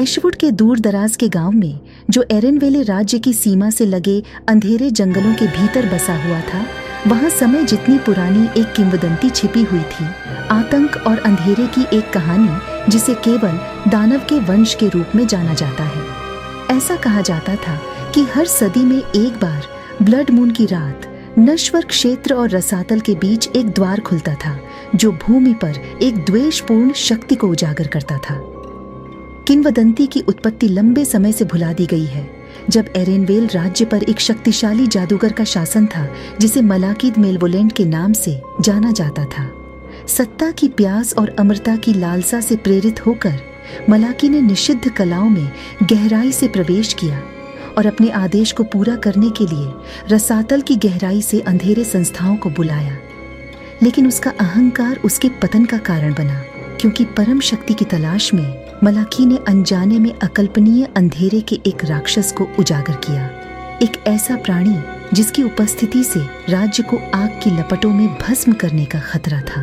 Ashwood के दूर दराज के गांव में, जो एरेनवेले राज्य की सीमा से लगे अंधेरे जंगलों के भीतर बसा हुआ था, वहां समय जितनी पुरानी एक किंवदंती छिपी हुई थी, आतंक और अंधेरे की एक कहानी जिसे केवल दानव के वंश के रूप में जाना जाता है। ऐसा कहा जाता था कि हर सदी में एक बार ब्लड मून की रात नश्वर क्षेत्र और रसातल के बीच एक द्वार खुलता था, जो भूमि पर एक द्वेषपूर्ण शक्ति को उजागर करता था। किंवदंती की उत्पत्ति लंबे समय से भुला दी गई है, जब एरेनवेल राज्य पर एक शक्तिशाली जादूगर का शासन था जिसे मलाकिद मेलवोलेंट के नाम से जाना जाता था। सत्ता की प्यास और अमरता की लालसा से प्रेरित होकर मलाकी ने निषिद्ध कलाओं में गहराई से प्रवेश किया और अपने आदेश को पूरा करने के लिए रसातल की गहराई से अंधेरे संस्थाओं को बुलाया। लेकिन उसका अहंकार उसके पतन का कारण बना, क्योंकि परम शक्ति की तलाश में मलाकी ने अनजाने में अकल्पनीय अंधेरे के एक राक्षस को उजागर किया, एक ऐसा प्राणी जिसकी उपस्थिति से राज्य को आग की लपटों में भस्म करने का खतरा था।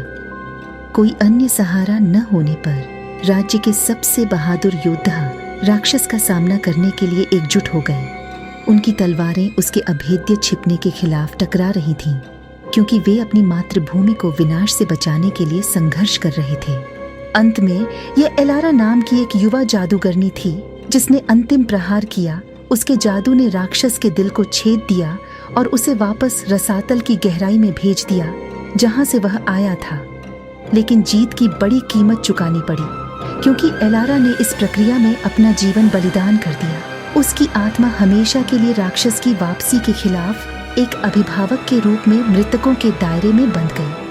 कोई अन्य सहारा न होने पर राज्य के सबसे बहादुर योद्धा राक्षस का सामना करने के लिए एकजुट हो गए। उनकी तलवारें उसके अभेद्य छिपने के खिलाफ टकरा रही थीं, क्योंकि वे अपनी मातृभूमि को विनाश से बचाने के लिए संघर्ष कर रहे थे। अंत में यह एलारा नाम की एक युवा जादूगरनी थी, जिसने अंतिम प्रहार किया। उसके जादू ने राक्षस के दिल को छेद दिया और उसे वापस रसातल की गहराई में भेज दिया, जहां से वह आया था। लेकिन जीत की बड़ी कीमत चुकानी पड़ी, क्योंकि एलारा ने इस प्रक्रिया में अपना जीवन बलिदान कर दिया। उसकी आत्मा हमेशा के लिए राक्षस की वापसी के खिलाफ एक अभिभावक के रूप में मृतकों के दायरे में बंध गई,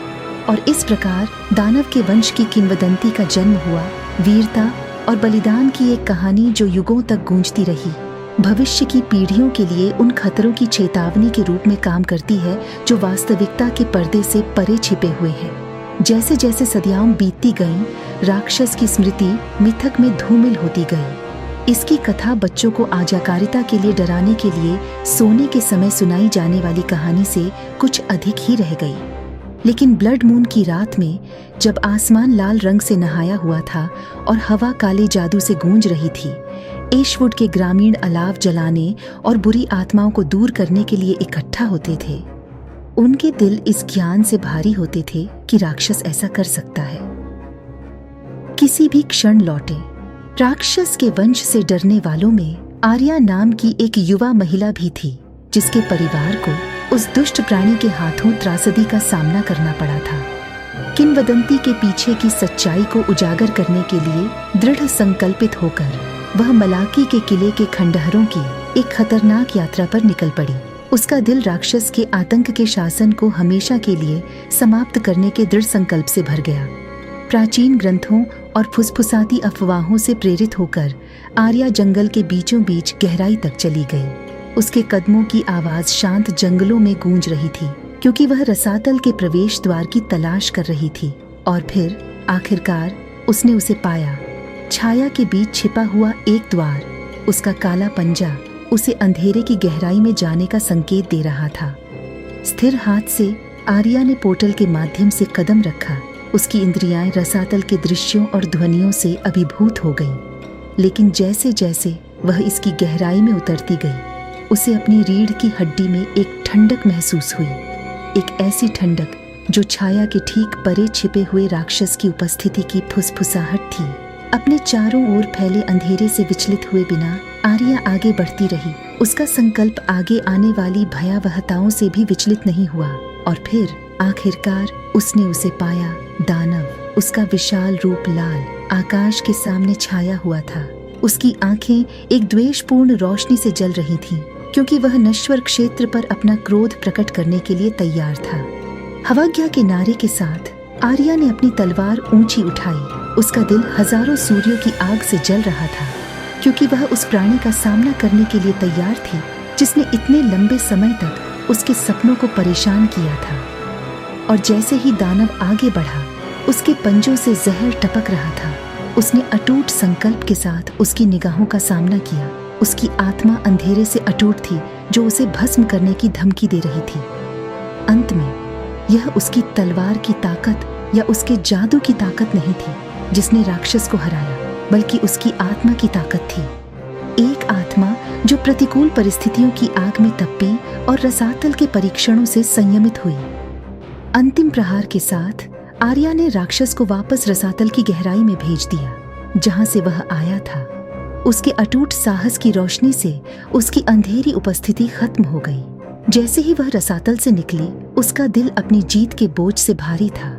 और इस प्रकार दानव के वंश की किंवदंती का जन्म हुआ। वीरता और बलिदान की एक कहानी जो युगों तक गूंजती रही, भविष्य की पीढ़ियों के लिए उन खतरों की चेतावनी के रूप में काम करती है जो वास्तविकता के पर्दे से परे छिपे हुए हैं। जैसे जैसे सदियां बीतती गईं, राक्षस की स्मृति मिथक में धूमिल होती गई। इसकी कथा बच्चों को आज्ञाकारिता के लिए डराने के लिए सोने के समय सुनाई जाने वाली कहानी से कुछ अधिक ही रह गई। लेकिन ब्लड मून की रात में, जब आसमान लाल रंग से नहाया हुआ था और हवा काले जादू से गूंज रही थी, एशवुड के ग्रामीण अलाव जलाने और बुरी आत्माओं को दूर करने के लिए इकट्ठा होते थे। उनके दिल इस ज्ञान से भारी होते थे कि राक्षस ऐसा कर सकता है, किसी भी क्षण लौटे। राक्षस के वंश से डरने वालों में आर्या नाम की एक युवा महिला भी थी, जिसके परिवार को उस दुष्ट प्राणी के हाथों त्रासदी का सामना करना पड़ा था। किंवदंती के पीछे की सच्चाई को उजागर करने के लिए दृढ़ संकल्पित होकर वह मलाकी के किले के खंडहरों की एक खतरनाक यात्रा पर निकल पड़ी। उसका दिल राक्षस के आतंक के शासन को हमेशा के लिए समाप्त करने के दृढ़ संकल्प से भर गया। प्राचीन ग्रंथों और फुसफुसाती अफवाहों से प्रेरित होकर आर्या जंगल के बीचों बीच गहराई तक चली गई। उसके कदमों की आवाज शांत जंगलों में गूंज रही थी, क्योंकि वह रसातल के प्रवेश द्वार की तलाश कर रही थी। और फिर आखिरकार उसने उसे पाया। छाया के बीच छिपा हुआ एक द्वार, उसका काला पंजा उसे अंधेरे की गहराई में जाने का संकेत दे रहा था। स्थिर हाथ से आर्या ने पोर्टल के माध्यम से कदम रखा। उसकी इंद्रियां रसातल के दृश्यों और ध्वनियों से अभिभूत हो गईं। लेकिन जैसे जैसे वह इसकी गहराई में उतरती गई, उसे अपनी रीढ़ की हड्डी में एक ठंडक महसूस हुई, एक ऐसी ठंडक जो छाया के ठीक परे छिपे हुए राक्षस की उपस्थिति की फुसफुसाहट थी। अपने चारों ओर फैले अंधेरे से विचलित हुए बिना आर्या आगे बढ़ती रही। उसका संकल्प आगे आने वाली भयावहताओं से भी विचलित नहीं हुआ। और फिर आखिरकार उसने उसे पाया। दानव, उसका विशाल रूप लाल आकाश के सामने छाया हुआ था। उसकी आंखें एक द्वेषपूर्ण रोशनी से जल रही थीं, क्योंकि वह नश्वर क्षेत्र पर अपना क्रोध प्रकट करने के लिए तैयार था। हवाज्ञा के नारे के साथ आर्या ने अपनी तलवार ऊंची उठाई। उसका दिल हजारों सूर्यों की आग से जल रहा था, क्योंकि वह उस प्राणी का सामना करने के लिए तैयार थी जिसने इतने लंबे समय तक उसके सपनों को परेशान किया था। और जैसे ही दानव आगे बढ़ा, उसके पंजों से जहर टपक रहा था। उसने अटूट संकल्प के साथ उसकी निगाहों का सामना किया। उसकी आत्मा अंधेरे से अटूट थी, जो उसे भस्म करने की धमकी दे रही थी। अंत में यह उसकी तलवार की ताकत या उसके जादू की ताकत नहीं थी जिसने राक्षस को हराया, बल्कि उसकी आत्मा की ताकत थी। एक आत्मा जो प्रतिकूल परिस्थितियों की आग में तपी और रसातल के परीक्षणों से संयमित हुई। अंतिम प्रहार के साथ आर्या ने राक्षस को वापस रसातल की गहराई में भेज दिया, जहां से वह आया था। उसके अटूट साहस की रोशनी से उसकी अंधेरी उपस्थिति खत्म हो गई। जैसे ही वह रसातल से निकली, उसका दिल अपनी जीत के बोझ से भारी था।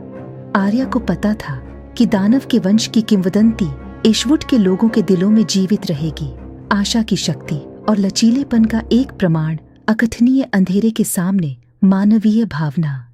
आर्या को पता था कि दानव के वंश की किंवदंती एशवुड के लोगों के दिलों में जीवित रहेगी। आशा की शक्ति और लचीलेपन का एक प्रमाण, अकथनीय अंधेरे के सामने मानवीय भावना।